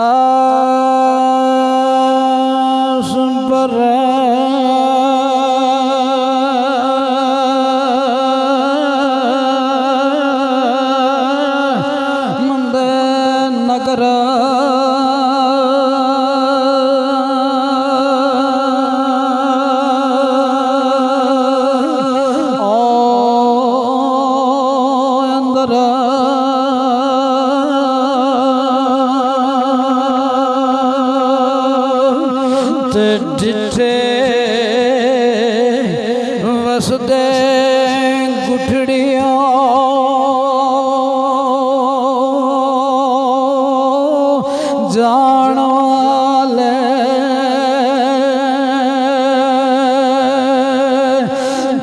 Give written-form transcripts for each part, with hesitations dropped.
आस पर मंद नगर डिठे वसदे गुठड़ियों जान वाले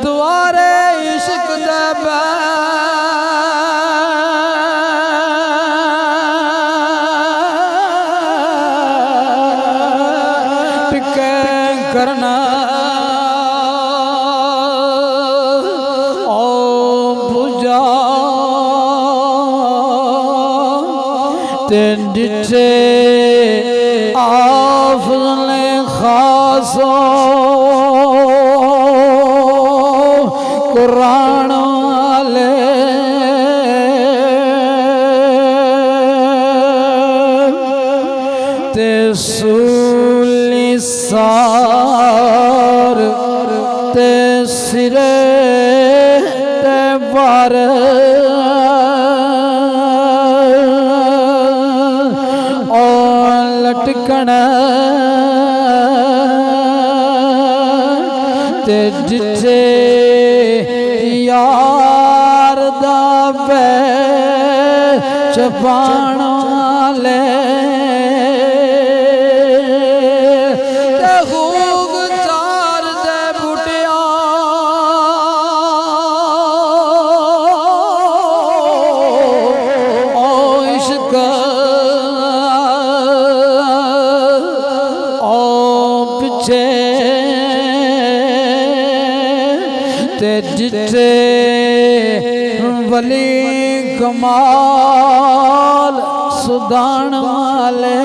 द्वारे इश्क दबा करना ओ बुझा ते डिठे आफने खासो कुरान वाले ते सूली सार ते सिरे ते बार ओ लटकन ते जिथे यार दा पे छपाण वाले जिथे वली कमाल सुदान वाले